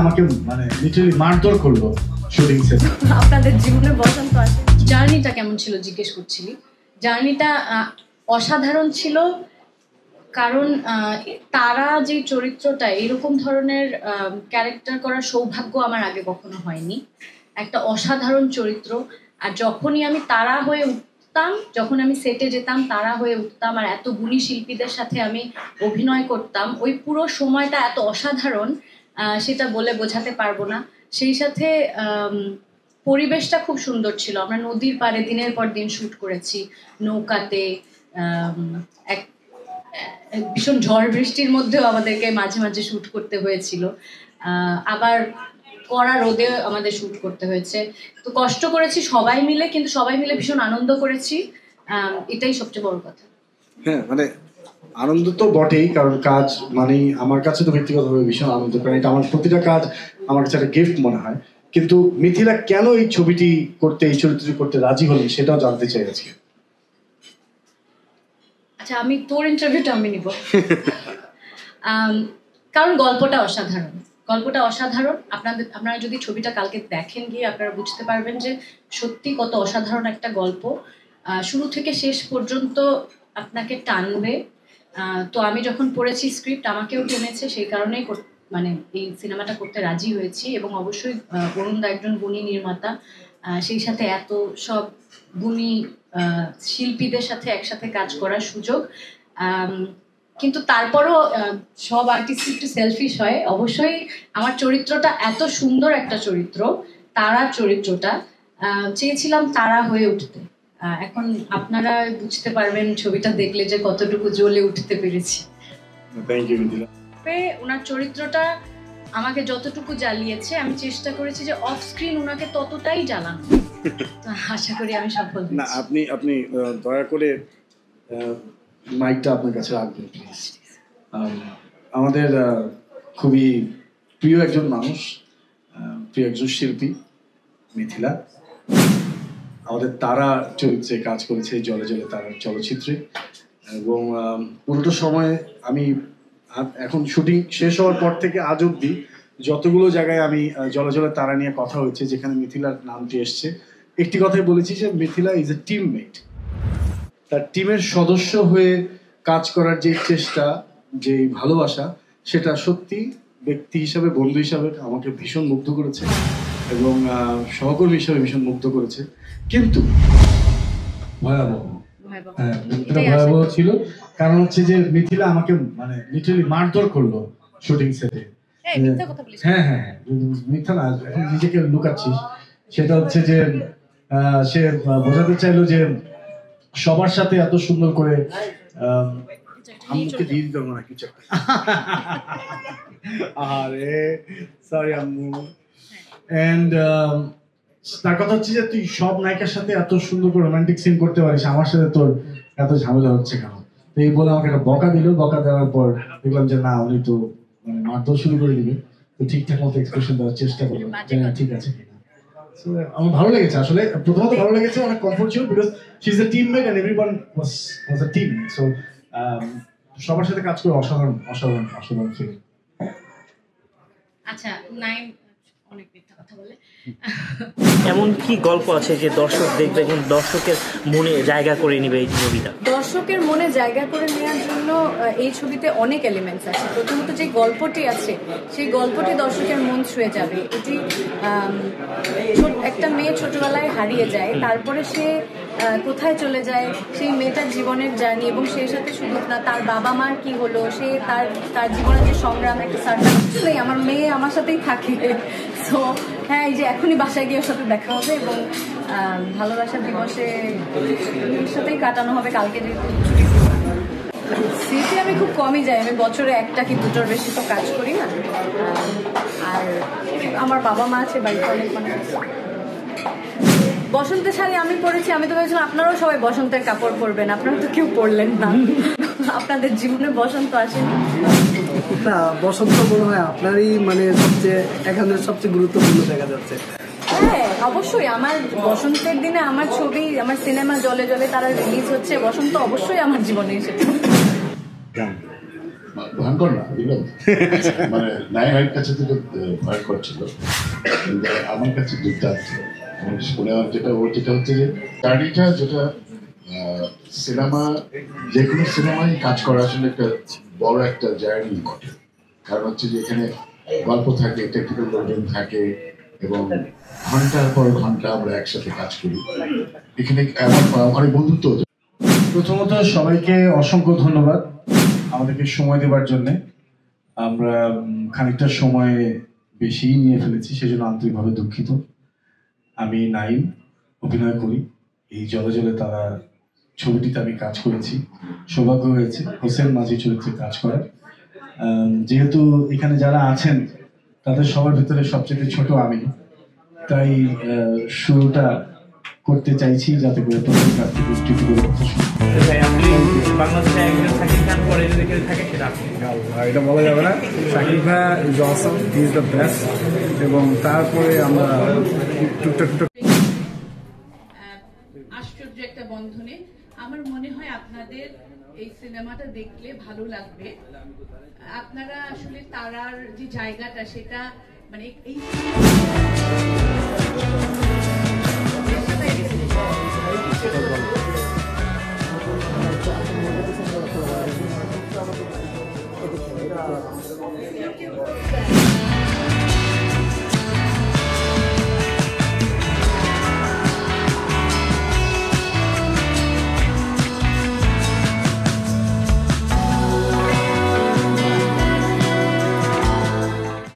আমাকে মানে লিটারালি মারধর করলো শুটিং সেটে। আপনাদের জীবনে বসন্ত আসে। জার্নিটা কেমন ছিল জিজ্ঞেস করছিলি? জার্নিটা অসাধারণ ছিল, কারণ তারা যে চরিত্রটা, এরকম ধরনের ক্যারেক্টার করার সৌভাগ্য আমার আগে কখনো হয়নি। একটা অসাধারণ চরিত্র। আর যখনই আমি তারা হয়ে উঠতাম, যখন আমি সেটে যেতাম তারা হয়ে উঠতাম, আর এত গুণী শিল্পীদের সাথে আমি অভিনয় করতাম, ওই পুরো সময়টা এত অসাধারণ, সেটা বলে বোঝাতে পারবো না। সেই সাথে পরিবেশটা খুব সুন্দর ছিল। আমরা নদীর পাড়ে দিনের পর দিন শ্যুট করেছি, নৌকাতে, এক ভীষণ ঝড় বৃষ্টির মধ্যেও আমাদেরকে মাঝে মাঝে শ্যুট করতে হয়েছিল, আবার কড়া রোদে আমাদের শ্যুট করতে হয়েছে। তো কষ্ট করেছি সবাই মিলে, কিন্তু সবাই মিলে ভীষণ আনন্দ করেছি, এটাই সবচেয়ে বড় কথা। হ্যাঁ, মানে আনন্দ তো বটেই, কারণ কাজ মানেই আমার কাছে তো ব্যক্তিগতভাবে ভীষণ আনন্দ, কারণ এটা আমার প্রতিটা কাজ আমার কাছে একটা গিফট মনে হয়। কিন্তু মিথিলা কেন এই ছবিটি করতে, এই চরিত্রটি করতে রাজি হলেন সেটাও জানতে চাই আজকে। আচ্ছা, আমি তোর ইন্টারভিউটা আমি নিব। কারণ গল্পটা অসাধারণ, গল্পটা অসাধারণ। আপনারা যদি ছবিটা কালকে দেখেন গিয়ে আপনারা বুঝতে পারবেন যে সত্যি কত অসাধারণ একটা গল্প। শুরু থেকে শেষ পর্যন্ত আপনাকে টানবে। তো আমি যখন পড়েছি স্ক্রিপ্ট, আমাকেও টেনেছে, সেই কারণেই মানে এই সিনেমাটা করতে রাজি হয়েছি। এবং অবশ্যই অরুণদা একজন গুণী নির্মাতা, সেই সাথে এত সব গুণী শিল্পীদের সাথে একসাথে কাজ করার সুযোগ। কিন্তু তারপরও সব আর্টিস্ট একটু সেলফিশ হয়। অবশ্যই আমার চরিত্রটা এত সুন্দর একটা চরিত্র, তারা চরিত্রটা, চেয়েছিলাম তারা হয়ে উঠতে। এখন আপনারা বুঝতে পারবেন ছবিটা দেখলে যে কতটুকু জ্বলে উঠতে পেরেছি। Thank you Mithila. ওনার চরিত্রটা আমাকে যতটুকু জ্বালিয়েছে, আমি চেষ্টা করেছি যে অফ স্ক্রিন ওনাকে ততটাই জ্বালানো। আশা করি আমি সফল হয়েছি। না, আপনি দয়া করে মাইকটা আপনার কাছে রাখবেন প্লিজ। আমাদের খুবই প্রিয় একজন মানুষ, প্রিয় একজন শিল্পী মিথিলা, আমাদের তারা চরিত্রে কাজ করেছে জলে জলে তারার চলচ্চিত্রে। এবং পুরোটা সময় আমি এখন শুটিং শেষ হওয়ার পর থেকে আজ অব্দি যতগুলো জায়গায় আমি জলে জলে তারা নিয়ে কথা হয়েছে, যেখানে মিথিলার নামটি এসছে, একটি কথাই বলেছি যে মিথিলা ইজ এ টিমমেট। তার টিমের সদস্য হয়ে কাজ করার যে চেষ্টা, যে ভালোবাসা, সেটা সত্যি ব্যক্তি হিসাবে, বন্ধু হিসাবে আমাকে ভীষণ মুগ্ধ করেছে এবং সহকর্মী হিসাবে ভীষণ মুগ্ধ করেছে। কিন্তু ভয়াবহ, হ্যাঁ এটা ভয়াবহ ছিল। কারণ হচ্ছে যে মিথিলা আমাকে মানে লিটারালি মারধর করলো শুটিং সেটে। হ্যাঁ হ্যাঁ, মিথ্যা না, এখন নিজেকে লুকাচ্ছিস। সেটা হচ্ছে যে সে বোঝাতে চাইলো যে সবার সাথে এত সুন্দর করে আম্মুকে দিয়ে দিতে পারবো না কিছু একটা। আরে সরি আম্মু। এন্ড তার কথা হচ্ছে যে তুই সব নায়িকার সাথে এত সুন্দর করে রোমান্টিক সিন করতে পারিস, আমার সাথে তোর এত ঝামেলা হচ্ছে কেন? তো এই বলে আমাকে একটা বকা দিল। বকা দেওয়ার পর দেখলাম যে না, উনি তো মানে মারধর শুরু করে দিবে। তো ঠিকঠাক মতো এক্সপ্রেশন দেওয়ার চেষ্টা করলাম যে না ঠিক আছে কিনা। আমার ভালো লেগেছে, আসলে প্রথমত ভালো লেগেছে, অনেক কমফোর্ট ছিল, because she is a teammate and everyone was a team. So সবার সাথে কাজ করে অসাধারণ অসাধারণ অসাধারণ ফিলিং। আচ্ছা, নাইম অনেক মিথ্যা কথা বলে। এমন কি গল্প আছে যে দর্শক দেখবে এবং দর্শকের মনে জায়গা করে নেবে এই ছবিটা? দর্শকের মনে জায়গা করে নেওয়ার জন্য এই ছবিতে অনেক এলিমেন্টস আছে। প্রথমত যে গল্পটি আছে, সেই গল্পটি দর্শকের মন ছুঁয়ে যাবে। এটি একটা মেয়ে ছোটবেলায় হারিয়ে যায়, তারপরে সে কোথায় চলে যায়, সেই মেয়েটার জীবনের জার্নি, এবং সেই সাথে শুধু না তার বাবা মার কি হলো, সে তার জীবনের যে সংগ্রাম, একটা সার্টান নেই, আমার মেয়ে আমার সাথেই থাকে। সো হ্যাঁ, এই যে এখনই বাসায় গিয়ে ওর সাথে দেখা হবে এবং ভালোবাসার দিবসে ওর সাথেই কাটানো হবে। কালকে যে সিটি আমি খুব কমই যাই, আমি বছরে একটা কি দুটোর বেশি তো কাজ করি না। আর আমার বাবা মা আছে বাড়িতে, অনেক মানুষ আছে। বসন্তের শাড়ি আমি পরেছি, আমি তো ভেবেছিলাম আপনারাও সবাই বসন্তের কাপড় পরবেন, আপনারা তো কেউ পরলেন না। আপনাদের জীবনে বসন্ত আসেনি? না, বসন্ত মনে হয় আপনারই মানে সবচেয়ে এখানে সবচেয়ে গুরুত্বপূর্ণ দেখা যাচ্ছে। হ্যাঁ অবশ্যই, আমার বসন্তের দিনে আমার ছবি, আমার সিনেমা জলে জলে তারা রিলিজ হচ্ছে, বসন্ত অবশ্যই আমার জীবনে এসেছে। ভয়ঙ্কর না বুঝলাম, মানে নায়কের কাছে থেকে ভয়ঙ্কর ছিল, কিন্তু আমার কাছে দুর্দান্ত। এবং শুনে আমার যেটা হচ্ছে যে জার্নিটা, যেটা সিনেমা, যে কোনো সিনেমায় কাজ করা আসলে একটা বড় একটা জার্নি বটে। কারণ হচ্ছে যে এখানে গল্প থাকে, টেকনিক্যাল লোকজন থাকে, এবং ঘন্টার পর ঘন্টা আমরা একসাথে কাজ করি। এখানে অনেক বন্ধুত্ব। প্রথমত সবাইকে অসংখ্য ধন্যবাদ আমাদেরকে সময় দেওয়ার জন্য। আমরা খানিকটা সময় বেশি নিয়ে ফেলেছি, সেজন্য আন্তরিকভাবে দুঃখিত। আমি নাইম, অভিনয় করি এই জলে জলে তারা ছবিটিতে। আমি কাজ করেছি, সৌভাগ্য হয়েছে হোসেন মাঝি চরিত্রে কাজ করার। যেহেতু এখানে যারা আছেন তাদের সবার ভিতরে সবচেয়ে ছোট আমি, তাই শুরুটা করতে চাইছি যাতে করে তোমাদের কাছ থেকে একটু করে কথা শুনি। বাংলাদেশে একজন শাকিব খান পরে যদি কেউ থাকে সেটা আপনি। এটা বলা যাবে না। শাকিব ভাই is Assam, he is the best. এবং তারপরে আমরা টুকটাক আশ্চর্য একটা বন্ধনে। আমার মনে হয় আপনাদের এই সিনেমাটা দেখলে ভালো লাগবে। আপনারা আসলে তারার যে জায়গাটা, সেটা মানে এই